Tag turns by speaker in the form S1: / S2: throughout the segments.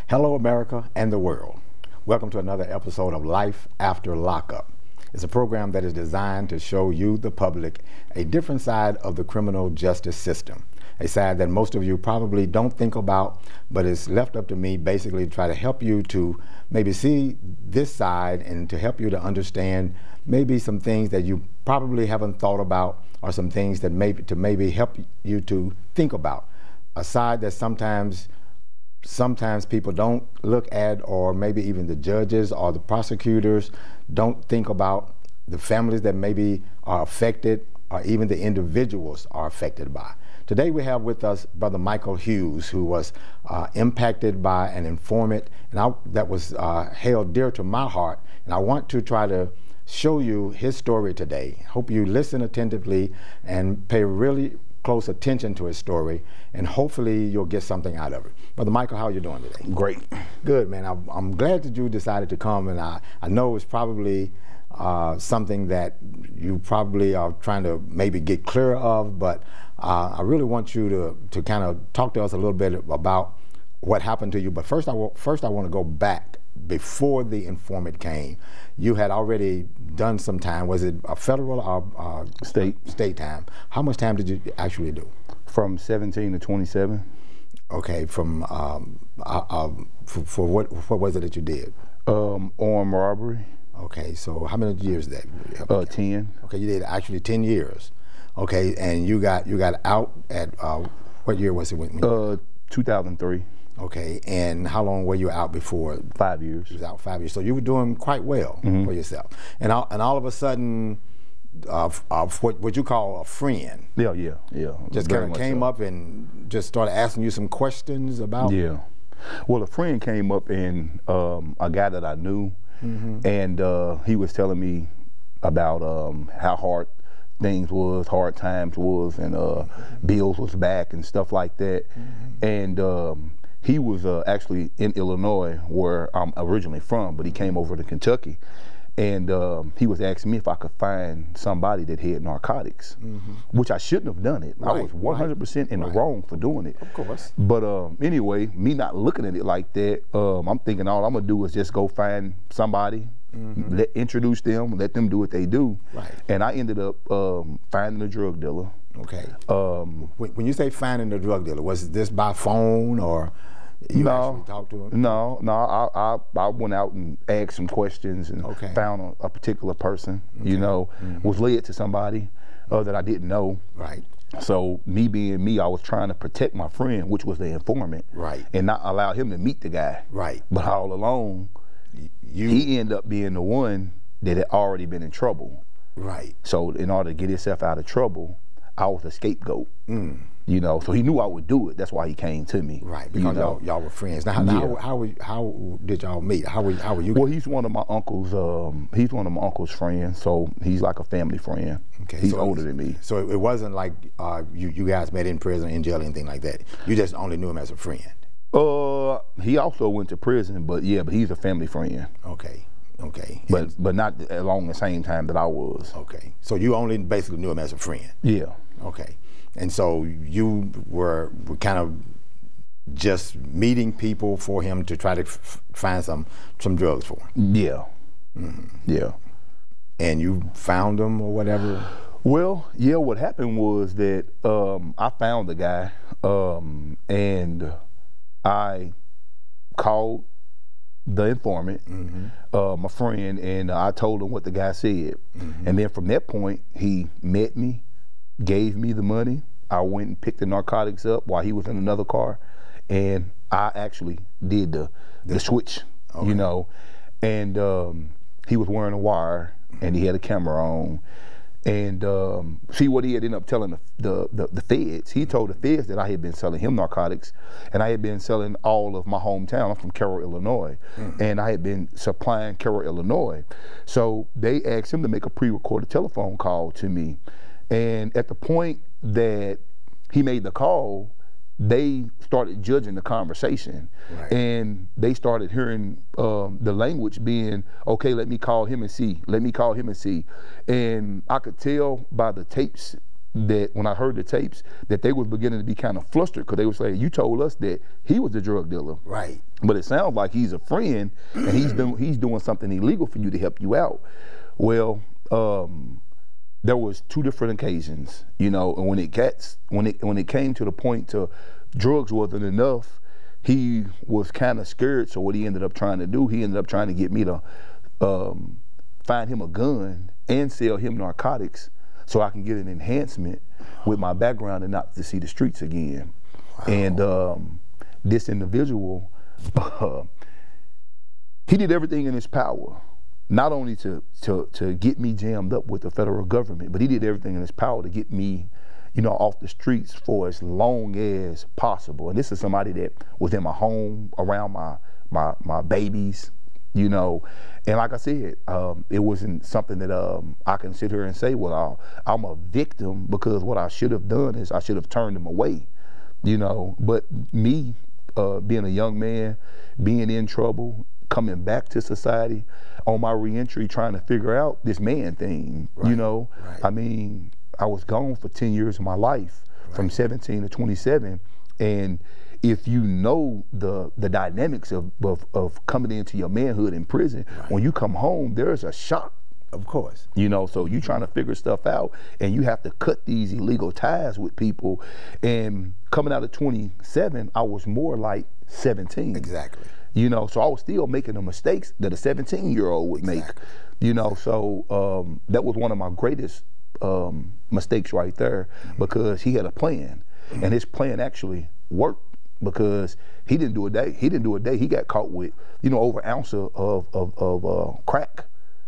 S1: Hello, America and the world. Welcome to another episode of Life After Lockup. It's a program that is designed to show you, the public, a different side of the criminal justice system. A side that most of you probably don't think about, but it's left up to me basically to try to help you to maybe see this side and to help you to understand maybe some things that you probably haven't thought about, or some things that maybe help you to think about. A side that sometimes people don't look at, or maybe even the judges or the prosecutors don't think about, the families that maybe are affected, or even the individuals are affected by. Today we have with us Brother Micheal Hughes, who was impacted by an informant, and that was held dear to my heart. And I want to try to show you his story today. Hope you listen attentively and pay really close attention to his story, and hopefully you'll get something out of it. Brother Micheal, how are you doing today?
S2: Great.
S1: Good, man. I'm glad that you decided to come, and I know it's probably something that you probably are trying to maybe get clear of, but I really want you to kind of talk to us a little bit about what happened to you. But first I want to go back before the informant came. You had already done some time. Was it a federal or state time? How much time did you actually do?
S2: From 17 to 27.
S1: Okay. From for what was it that you did?
S2: Armed robbery.
S1: Okay. So how many years did that?
S2: 10.
S1: Okay. You did actually 10 years. Okay. And you got out at what year was it?
S2: 2003.
S1: Okay, and how long were you out before?
S2: 5 years.
S1: You was out 5 years, so you were doing quite well for yourself. And all of a sudden, what you call a friend?
S2: Yeah.
S1: Just kind of came up and just started asking you some questions about.
S2: Yeah. Well, a friend came up, and a guy that I knew, and he was telling me about how hard things was, hard times was, and bills was back and stuff like that, and. He was actually in Illinois, where I'm originally from, but he came over to Kentucky, and he was asking me if I could find somebody that had narcotics, which I shouldn't have done it.
S1: Right,
S2: I was 100% in the wrong for doing it.
S1: Of course.
S2: But anyway, me not looking at it like that, I'm thinking all I'm gonna do is just go find somebody, introduce them, let them do what they do. Right. And I ended up finding a drug dealer. Okay.
S1: When you say finding the drug dealer, was this by phone, or you actually talked to him?
S2: No. I went out and asked some questions and found a particular person. You know, was led to somebody that I didn't know. Right. So me being me, I was trying to protect my friend, which was the informant. Right. And not allow him to meet the guy. Right. But all along, he ended up being the one that had already been in trouble. Right. So in order to get himself out of trouble, I was a scapegoat. You know, so he knew I would do it. That's why he came to me. Right, because y'all were friends. Now, how did y'all meet? How were you? Well, he's one of my uncle's. He's one of my uncle's friends, so he's like a family friend. Okay, he's older than me.
S1: So it wasn't like you guys met in prison, in jail, anything like that. You just only knew him as a friend.
S2: He also went to prison, but he's a family friend. Okay. Okay. But not along the same time that I was. Okay.
S1: So you only basically knew him as a friend.
S2: Yeah.
S1: Okay. And so you were kind of just meeting people for him to try to find some drugs for him.
S2: Yeah. Yeah.
S1: And you found them or whatever?
S2: Well, yeah, what happened was that I found the guy, and I called the informant, my friend, and I told him what the guy said. And then from that point, he met me, gave me the money. I went and picked the narcotics up while he was in another car, and I actually did the switch, you know. And he was wearing a wire, and he had a camera on. And see what he had ended up telling the feds. He told the feds that I had been selling him narcotics, and I had been selling all of my hometown. I'm from Carroll, Illinois, and I had been supplying Carroll, Illinois. So they asked him to make a pre-recorded telephone call to me. And at the point that he made the call, they started judging the conversation, and they started hearing the language being, okay, let me call him and see, let me call him and see. And I could tell by the tapes that when I heard the tapes, that they was beginning to be kind of flustered because they would say, you told us that he was the drug dealer.
S1: Right.
S2: But it sounds like he's a friend and he's doing something illegal for you to help you out. Well, there was 2 different occasions, you know, and when it came to the point to drugs wasn't enough, he was kind of scared. So what he ended up trying to do, he ended up trying to get me to find him a gun and sell him narcotics so I can get an enhancement with my background and not to see the streets again. Wow. And this individual, he did everything in his power, not only to get me jammed up with the federal government, but he did everything in his power to get me, you know, off the streets for as long as possible. And this is somebody that was in my home, around my babies, you know. And like I said, it wasn't something that I can sit here and say, well, I'm a victim, because what I should have done is I should have turned him away, you know. But me, being a young man, being in trouble, coming back to society, on my reentry, trying to figure out this man thing, right, you know. Right. I mean, I was gone for 10 years of my life, right, from 17 to 27, and if you know the dynamics of coming into your manhood in prison, right, when you come home, there's a shock.
S1: Of course.
S2: You know, so you trying to figure stuff out, and you have to cut these illegal ties with people. And coming out of 27, I was more like 17.
S1: Exactly.
S2: You know, so I was still making the mistakes that a 17-year-old would make. You know, so that was one of my greatest mistakes right there, because he had a plan, and his plan actually worked, because he didn't do a day. He got caught with, you know, over an ounce of crack,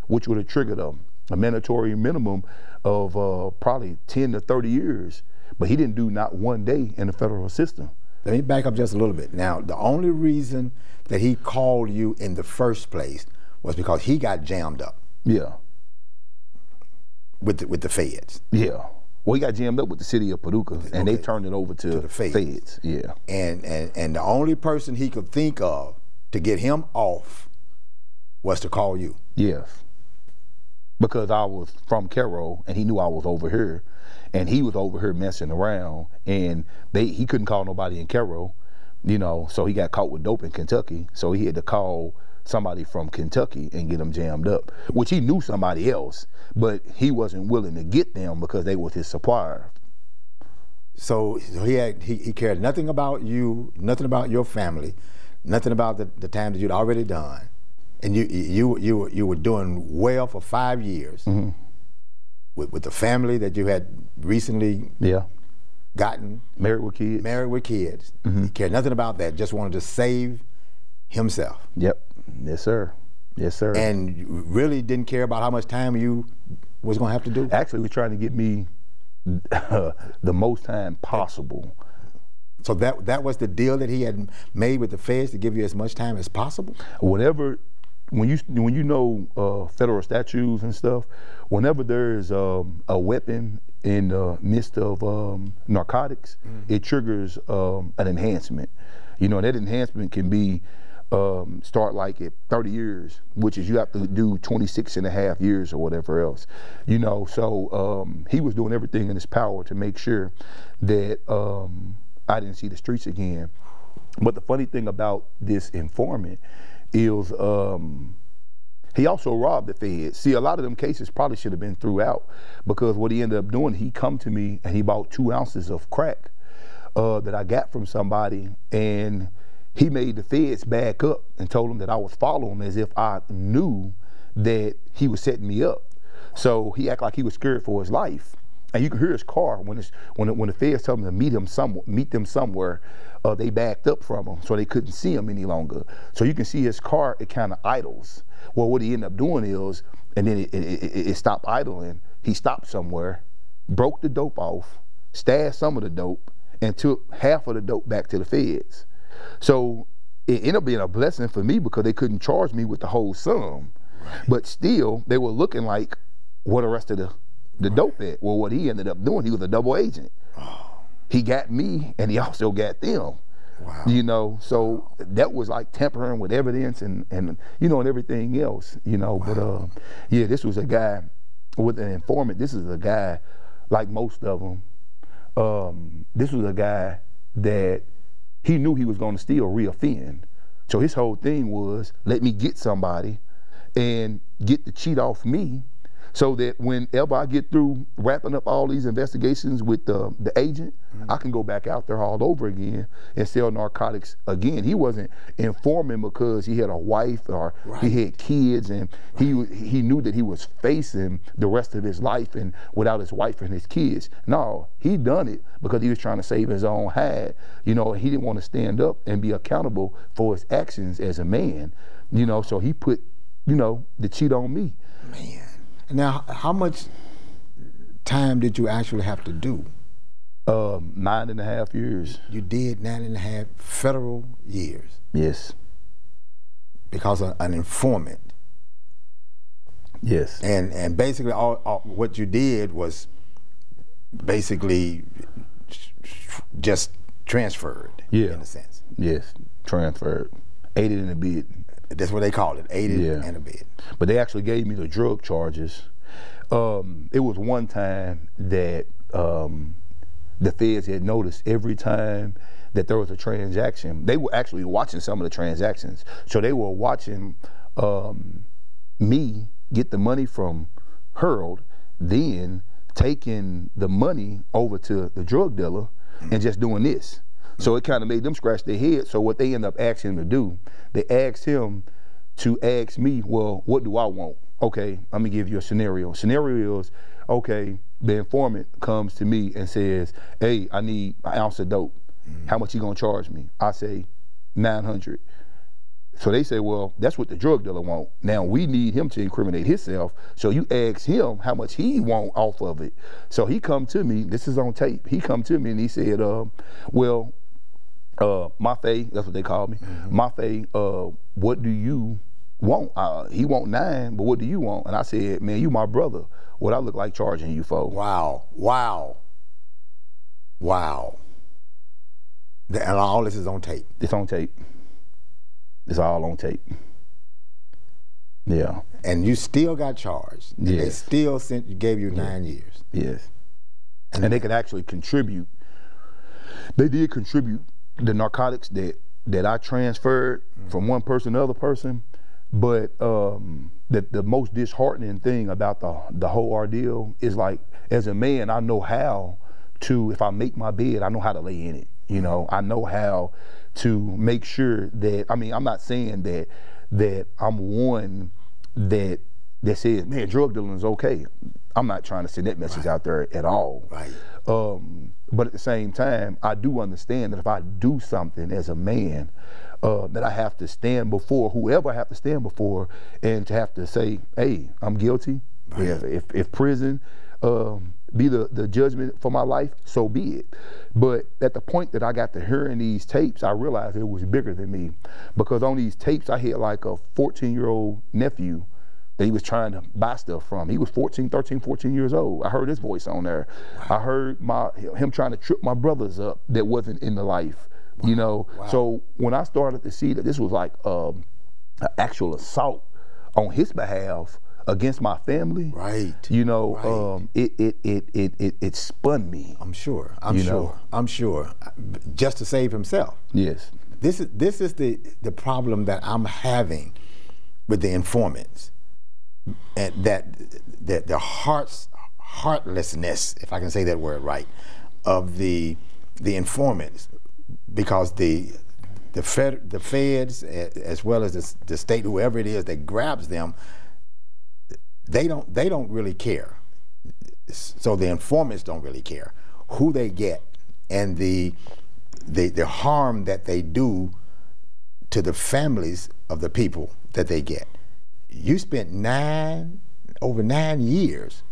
S2: which would have triggered a mandatory minimum of probably 10 to 30 years. But he didn't do not one day in the federal system.
S1: Let me back up just a little bit. Now, the only reason that he called you in the first place was because he got jammed up.
S2: Yeah.
S1: With the feds.
S2: Yeah. Well, he got jammed up with the city of Paducah, and they turned it over to the feds. Yeah.
S1: And the only person he could think of to get him off was to call you.
S2: Yes. Because I was from Cairo, and he knew I was over here, and he was over here messing around, and he couldn't call nobody in Cairo, you know, so he got caught with dope in Kentucky, so he had to call somebody from Kentucky and get them jammed up, which he knew somebody else, but he wasn't willing to get them because they was his supplier.
S1: So he cared nothing about you, nothing about your family, nothing about the time that you'd already done, and you were doing well for 5 years, mm-hmm, with the family that you had recently gotten
S2: married with kids.
S1: Mm-hmm. He cared nothing about that. Just wanted to save himself.
S2: Yep. Yes, sir. Yes, sir.
S1: And you really didn't care about how much time you was going to have to do?
S2: Actually, was trying to get me the most time possible.
S1: So that was the deal that he had made with the feds, to give you as much time as possible?
S2: Whenever, when you know federal statutes and stuff, whenever there's a weapon in the midst of narcotics, mm-hmm, it triggers an enhancement. You know, that enhancement can be start like at 30 years, which is you have to do 26 and a half years or whatever else. You know, so he was doing everything in his power to make sure that I didn't see the streets again. But the funny thing about this informant is he also robbed the feds. See, a lot of them cases probably should have been threw out, because what he ended up doing, he come to me and he bought 2 ounces of crack that I got from somebody, and he made the feds back up and told them that I was following as if I knew that he was setting me up. So he acted like he was scared for his life. And you can hear his car when the feds told him to meet them somewhere, they backed up from him, so they couldn't see him any longer. So you can see his car, it kind of idles. Well, what he ended up doing is, and then it stopped idling, he stopped somewhere, broke the dope off, stashed some of the dope, and took half of the dope back to the feds. So it ended up being a blessing for me, because they couldn't charge me with the whole sum. Right. But still, they were looking like, what the rest of the dope at? Well, what he ended up doing, he was a double agent. Oh. He got me, and he also got them. Wow. You know, so that was like tampering with evidence and you know, and everything else, you know. Wow. But yeah, this was a guy with an informant. This is a guy, like most of them, this was a guy that he knew he was going to still reoffend. So his whole thing was, let me get somebody and get the cheat off me, so that whenever I get through wrapping up all these investigations with the agent, I can go back out there all over again and sell narcotics again. He wasn't informing because he had a wife or he had kids, and he knew that he was facing the rest of his life and without his wife and his kids. No, he done it because he was trying to save his own hide. You know, he didn't want to stand up and be accountable for his actions as a man. You know, so he put, you know, the cheat on me.
S1: Man. Now, how much time did you actually have to do?
S2: 9.5 years.
S1: You did 9.5 federal years?
S2: Yes.
S1: Because of an informant?
S2: Yes.
S1: And basically all what you did was basically just transferred, in a sense.
S2: Yes, transferred. Aided and abetted.
S1: That's what they call it, aided and abetted.
S2: But they actually gave me the drug charges. It was one time that the feds had noticed every time that there was a transaction, they were actually watching some of the transactions. So they were watching me get the money from Harold, then taking the money over to the drug dealer and just doing this. So it kind of made them scratch their head. So what they ended up asking him to do, they asked him to ask me, well, what do I want? Okay, let me give you a scenario. Scenario is, okay, the informant comes to me and says, hey, I need an ounce of dope. How much you gonna charge me? I say, 900. So they say, well, that's what the drug dealer want. Now we need him to incriminate himself. So you ask him how much he want off of it. So he come to me, this is on tape. He come to me and he said, well, Mafe, that's what they call me. Mafe, what do you want? He want 9, but what do you want? And I said, man, you my brother. What I look like charging you for?
S1: Wow, wow, wow. And all this is on tape?
S2: It's on tape. It's all on tape. Yeah.
S1: And you still got charged. And they still gave you 9 years.
S2: Yes. And they could actually contribute. They did contribute the narcotics that I transferred from one person to the other person, but the most disheartening thing about the whole ordeal is, like, as a man, I know how to, if I make my bed, I know how to lay in it. You know, I know how to make sure that, I mean, I'm not saying that I'm one that says, man, drug dealing is okay. I'm not trying to send that message out there at all.
S1: Right.
S2: But at the same time, I do understand that if I do something as a man, that I have to stand before whoever I have to stand before, and to have to say, hey, I'm guilty. Right. If prison be the judgment for my life, so be it. But at the point that I got to hearing these tapes, I realized it was bigger than me, because on these tapes I had like a 14-year-old nephew that he was trying to buy stuff from. He was 13, 14 years old. I heard his voice on there. Wow. I heard him trying to trip my brothers up that wasn't in the life, you know. Wow. So when I started to see that this was like an actual assault on his behalf against my family, right? You know, it spun me.
S1: I'm sure. I'm sure. Just to save himself.
S2: Yes.
S1: This is the problem that I'm having with the informants, and that the heartlessness, if I can say that word right, of the informants, because the feds, as well as the state, whoever it is that grabs them, they don't really care. So the informants don't really care who they get and the harm that they do to the families of the people that they get. You spent over 9 years.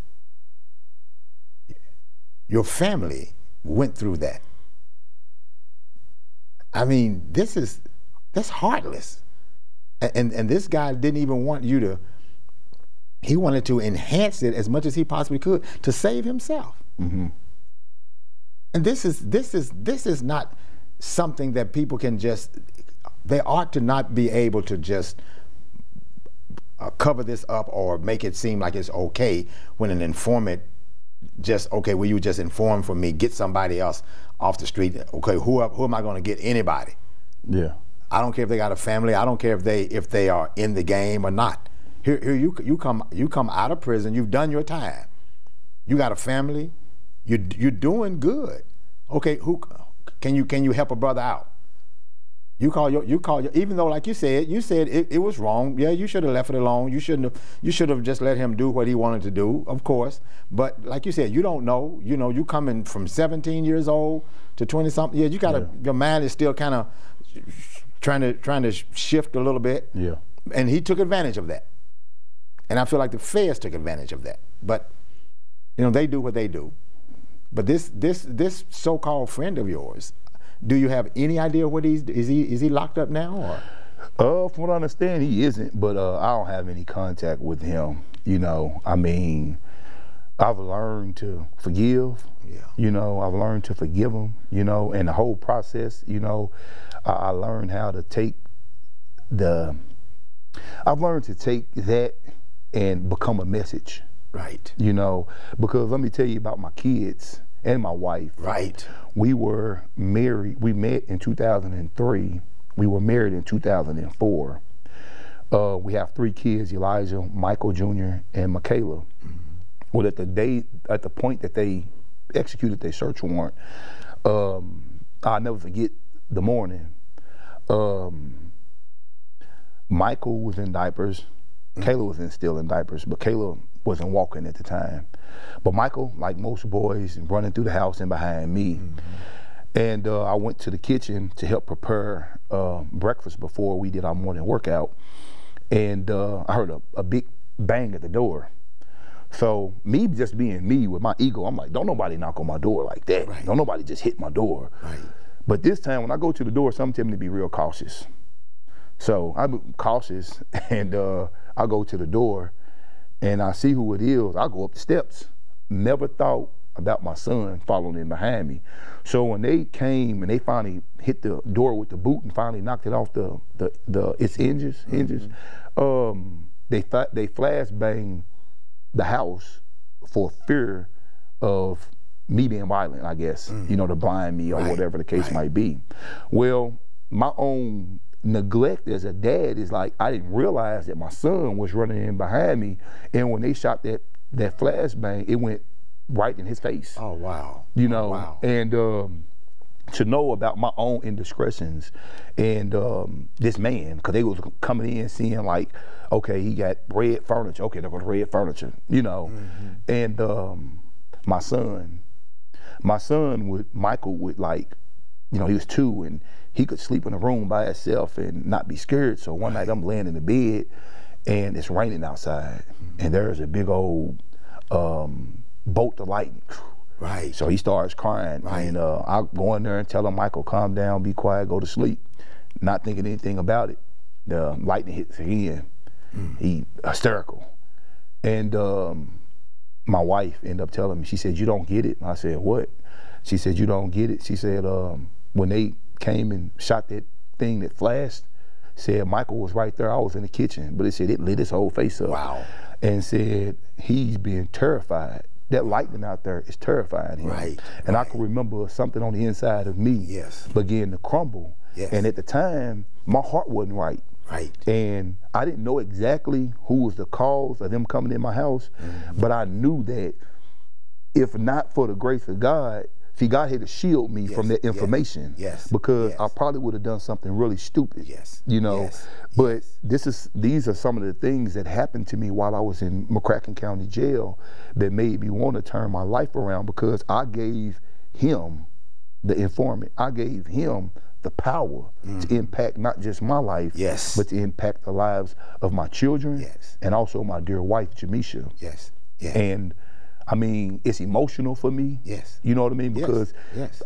S1: Your family went through that. I mean, that's heartless. And this guy didn't even want you to. He wanted to enhance it as much as he possibly could to save himself. Mm-hmm. And this is not something that people can just. They ought to not be able to just cover this up or make it seem like it's okay when an informant just, okay, will you just inform for me, get somebody else off the street? Okay, who am I going to get? Anybody.
S2: Yeah.
S1: I don't care if they got a family. I don't care if they are in the game or not. Here you come out of prison. You've done your time. You got a family. You're doing good. Okay, who can you help a brother out? You call your even though, like you said it was wrong. Yeah, you should have left it alone. You should have just let him do what he wanted to do, of course. But like you said, you don't know. You know, you coming from 17 years old to 20 something. Yeah, you gotta. Your mind is still kind of trying to shift a little bit.
S2: Yeah. And
S1: he took advantage of that. And I feel like the feds took advantage of that. But you know, they do what they do. But this so-called friend of yours, do you have any idea what is he locked up now, or?
S2: From what I understand, he isn't, but I don't have any contact with him. You know, I mean, I've learned to forgive.
S1: Yeah.
S2: You know, I've learned to forgive him. You know, and the whole process. You know, I learned how to take I've learned to take that and become a message.
S1: Right.
S2: You know, because let me tell you about my kids and my wife.
S1: Right.
S2: We were married. We met in 2003. We were married in 2004. We have 3 kids: Elijah, Michael Jr., and Micheal. Mm-hmm. Well, at the point that they executed their search warrant, I'll never forget the morning. Michael was in diapers. Kayla was still in diapers, but Kayla wasn't walking at the time. But Michael, like most boys, running through the house and behind me. Mm-hmm. And I went to the kitchen to help prepare breakfast before we did our morning workout. And I heard a big bang at the door. So me just being me with my ego, I'm like, don't nobody knock on my door like that. Right. Don't nobody just hit my door. Right. But this time when I go to the door, something tell me to be real cautious. So I'm cautious, and I go to the door and I see who it is. I go up the steps. Never thought about my son following in behind me. So when they came and they finally hit the door with the boot and finally knocked it off its hinges, mm-hmm. They flash banged the house for fear of me being violent, I guess, mm-hmm. you know, to blind me or right. whatever the case right. might be. Well, my own neglect as a dad is like, I didn't realize that my son was running in behind me, and when they shot that flashbang, it went right in his face.
S1: Oh wow.
S2: You know,
S1: oh, wow.
S2: And to know about my own indiscretions and this man, because they was coming in seeing like, okay, he got red furniture, okay, they're going to red furniture, you know. Mm-hmm. And my son Michael would like, you know, he was 2 and he could sleep in a room by himself and not be scared. So one night I'm laying in the bed and it's raining outside, mm-hmm. and there's a big old bolt of lightning.
S1: Right.
S2: So he starts crying, right. and I go in there and tell him, Michael, calm down, be quiet, go to sleep. Not thinking anything about it. The lightning hits again. Mm. He hysterical. And my wife ended up telling me, she said, you don't get it. I said, what? She said, you don't get it. She said, when they came and shot that thing that flashed, said Michael was right there. I was in the kitchen, but it said it lit his whole face up.
S1: Wow. And
S2: said he's being terrified. That lightning out there is terrifying him.
S1: Right.
S2: And
S1: right.
S2: I can remember something on the inside of me
S1: yes.
S2: began to crumble.
S1: Yes.
S2: And at the time, my heart wasn't right.
S1: Right.
S2: And I didn't know exactly who was the cause of them coming in my house, mm-hmm. but I knew that if not for the grace of God, see, God had to shield me yes. from that information.
S1: Yes.
S2: Because
S1: yes.
S2: I probably would have done something really stupid.
S1: Yes.
S2: You know.
S1: Yes.
S2: But these are some of the things that happened to me while I was in McCracken County Jail that made me want to turn my life around, because I gave him, the informant, I gave him the power mm-hmm. to impact not just my life,
S1: yes.
S2: but to impact the lives of my children yes. and also my dear wife, Jamisha.
S1: Yes. Yes.
S2: And I mean, it's emotional for me.
S1: Yes.
S2: You know what I mean? Because
S1: yes,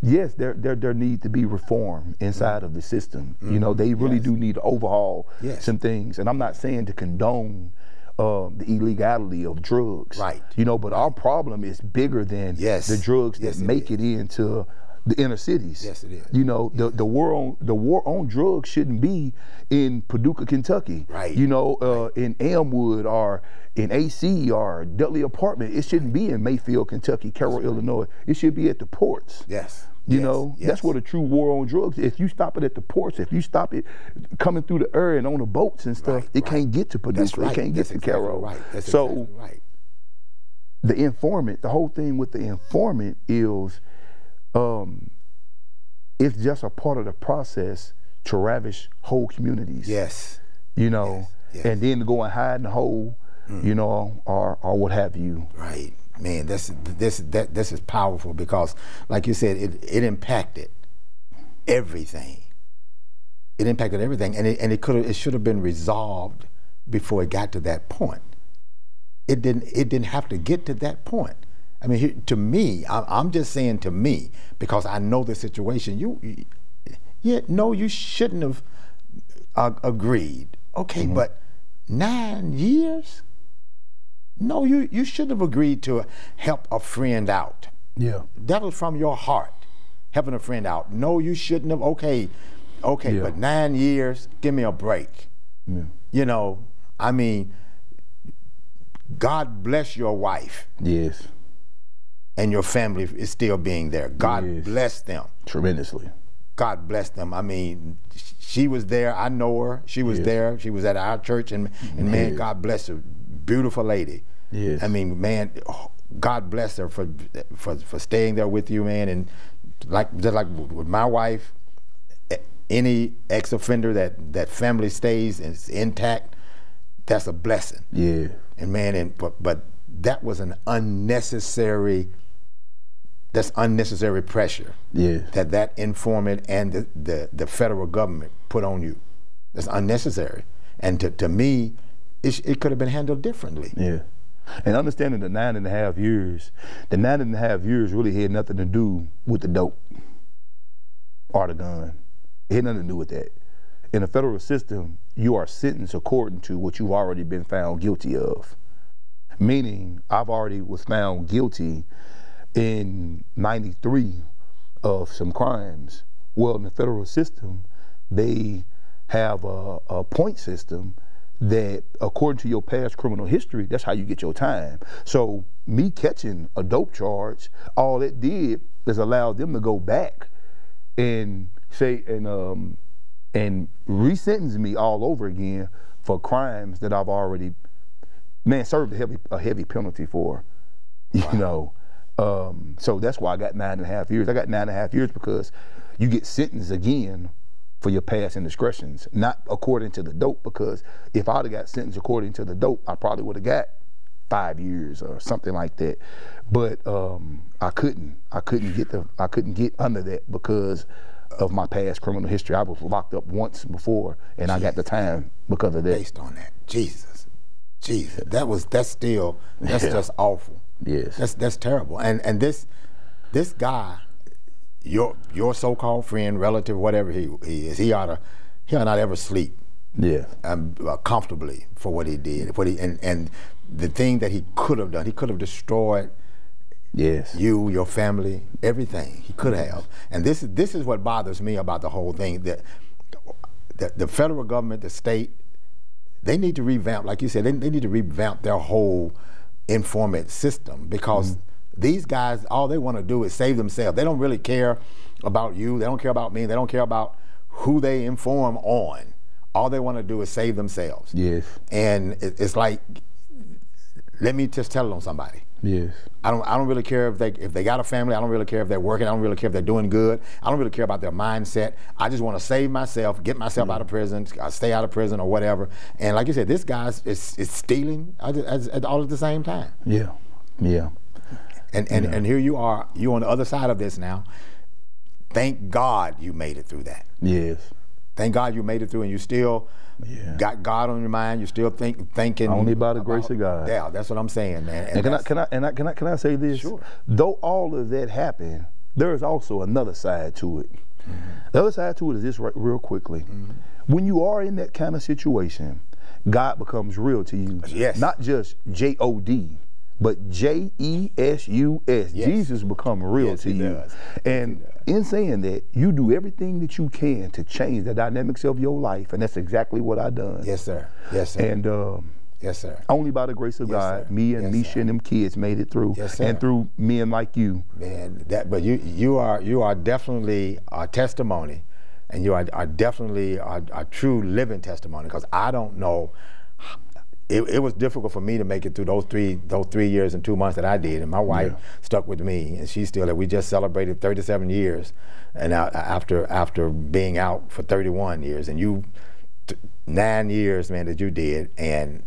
S2: yes, there need to be reform inside mm-hmm. of the system. Mm-hmm. You know, they really
S1: yes.
S2: do need to overhaul
S1: yes.
S2: some things. And I'm not saying to condone the illegality of drugs.
S1: Right.
S2: You know, but our problem is bigger than
S1: yes.
S2: the drugs
S1: yes,
S2: that make it into the inner cities.
S1: Yes, it is.
S2: You know, the war on drugs shouldn't be in Paducah, Kentucky.
S1: Right.
S2: You know, in Elmwood or in AC or Dudley Apartment. It shouldn't be in Mayfield, Kentucky, Carroll, Illinois. It should be at the ports.
S1: Yes.
S2: You know, that's what a true war on drugs. If you stop it at the ports, if you stop it coming through the air and on the boats and stuff, it can't get to Paducah. It can't get to Carroll.
S1: Right. That's
S2: so
S1: exactly right.
S2: The informant, the whole thing with the informant is, it's just a part of the process to ravish whole communities.
S1: Yes.
S2: You know, and then to go and hide in the hole, you know, or what have you.
S1: Right. Man, this is powerful because, like you said, it impacted everything. It impacted everything, and it should have been resolved before it got to that point. It didn't have to get to that point. I mean, to me, I'm just saying to me because I know the situation. You shouldn't have agreed. Okay, but 9 years. No, you shouldn't have agreed to help a friend out.
S2: Yeah.
S1: That was from your heart, helping a friend out. No, you shouldn't have. Okay, but 9 years, give me a break.
S2: Yeah.
S1: You know, I mean, God bless your wife.
S2: Yes.
S1: And your family is still being there. God bless them.
S2: Tremendously.
S1: God bless them. I mean, she was there. I know her. She was there. She was at our church, and man, God bless her. Beautiful lady.
S2: Yes.
S1: I mean, man, God bless her for staying there with you, man. And just like with my wife, any ex-offender that family stays and is intact, that's a blessing.
S2: Yeah.
S1: And man, but that was an unnecessary. That's unnecessary pressure.
S2: Yeah. That
S1: informant and the federal government put on you. That's unnecessary. And to me, it could have been handled differently.
S2: Yeah. And understanding the 9.5 years, the 9.5 years really had nothing to do with the dope or the gun. It had nothing to do with that. In the federal system, you are sentenced according to what you've already been found guilty of. Meaning, I've already was found guilty in '93 of some crimes. Well, in the federal system, they have a point system that, according to your past criminal history, that's how you get your time. So me catching a dope charge, all it did is allow them to go back and say and re-sentence me all over again for crimes that I've already served a heavy penalty for. You know. So that's why I got 9.5 years. I got 9.5 years because you get sentenced again for your past indiscretions, not according to the dope, because if I'd have got sentenced according to the dope, I probably would have got 5 years or something like that. But I couldn't get under that because of my past criminal history. I was locked up once before, and I got the time because of that.
S1: Based on that, Jesus, that's just awful.
S2: Yes,
S1: that's terrible. And this guy, your so-called friend, relative, whatever he is, he'll not ever sleep.
S2: Yeah,
S1: comfortably for what he did. And the thing that he could have done, he could have destroyed.
S2: Yes,
S1: you, your family, everything he could have. And this is what bothers me about the whole thing. That the federal government, the state, they need to revamp, like you said, they need to revamp their whole informant system, because these guys, all they want to do is save themselves. They don't really care about you. They don't care about me. They don't care about who they inform on. All they want to do is save themselves.
S2: Yes. And
S1: it's like, let me just tell it on somebody.
S2: Yes.
S1: I don't really care if they got a family. I don't really care if they're working. I don't really care if they're doing good. I don't really care about their mindset. I just want to save myself, get myself out of prison, stay out of prison or whatever. And like you said, this guy is stealing all at the same time.
S2: Yeah. Yeah.
S1: And here you are, you on the other side of this now. Thank God you made it through that.
S2: Yes.
S1: Thank God you made it through, and you still got God on your mind. You still thinking
S2: only by the grace of God.
S1: Yeah, that's what I'm saying, man.
S2: And can I say this?
S1: Sure.
S2: Though all of that happened, there is also another side to it. The other side to it is this, real quickly. When you are in that kind of situation, God becomes real to you.
S1: Yes.
S2: Not just J-O-D, but J-E-S-U-S.
S1: Yes.
S2: Jesus become real
S1: Yes,
S2: to
S1: he
S2: you.
S1: does.
S2: And in saying that, you do everything that you can to change the dynamics of your life, and that's exactly what I done.
S1: Yes, sir. Yes, sir.
S2: And
S1: yes, sir.
S2: only by the grace of
S1: Yes,
S2: God,
S1: sir.
S2: me and
S1: Yes,
S2: Misha
S1: sir.
S2: and them kids made it through,
S1: Yes, sir.
S2: and through men like you.
S1: Man, but you are definitely a testimony, and you are definitely a true living testimony, because I don't know. It was difficult for me to make it through those 3 years and 2 months that I did, and my wife stuck with me, and she's still there. We just celebrated 37 years, and after being out for 31 years, and you 9 years, man, that you did, and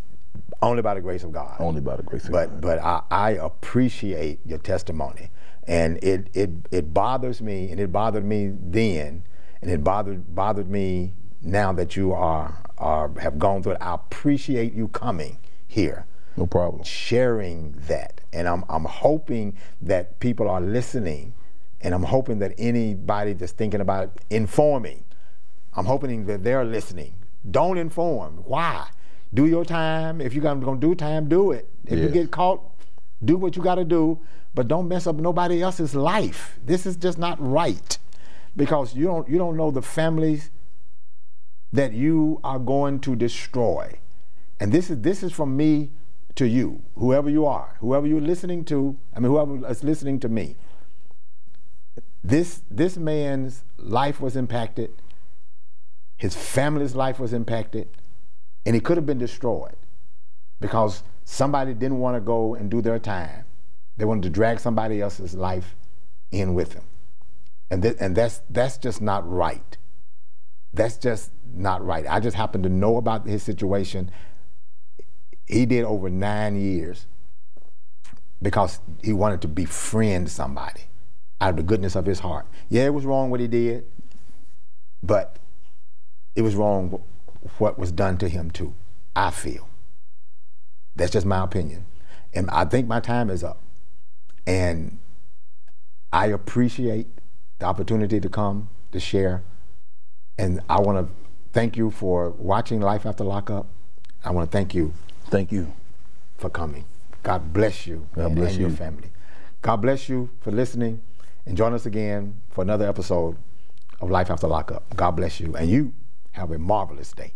S1: only by the grace of God.
S2: Only by the grace of God.
S1: But I appreciate your testimony, and it bothers me, and it bothered me then, and it bothered me now that you have gone through it. I appreciate you coming here.
S2: No problem.
S1: Sharing that, and I'm hoping that people are listening, and I'm hoping that anybody that's thinking about informing, I'm hoping that they're listening. Don't inform. Why? Do your time. If you're gonna do time, do it. If you get caught, do what you gotta do, but don't mess up nobody else's life. This is just not right, because you don't know the families that you are going to destroy. And this is from me to you, whoever you are, whoever you're listening to, whoever is listening to me. This man's life was impacted, his family's life was impacted, and he could have been destroyed because somebody didn't want to go and do their time. They wanted to drag somebody else's life in with them. And that's just not right. That's just not right. I just happen to know about his situation. He did over 9 years because he wanted to befriend somebody out of the goodness of his heart. Yeah, it was wrong what he did, but it was wrong what was done to him too, I feel. That's just my opinion. And I think my time is up. And I appreciate the opportunity to come to share. And I want to thank you for watching Life After Lockup. I want to thank you.
S2: Thank you
S1: for coming. God bless you.
S2: God bless you.
S1: Your family. God bless you for listening, and join us again for another episode of Life After Lockup. God bless you, and you have a marvelous day.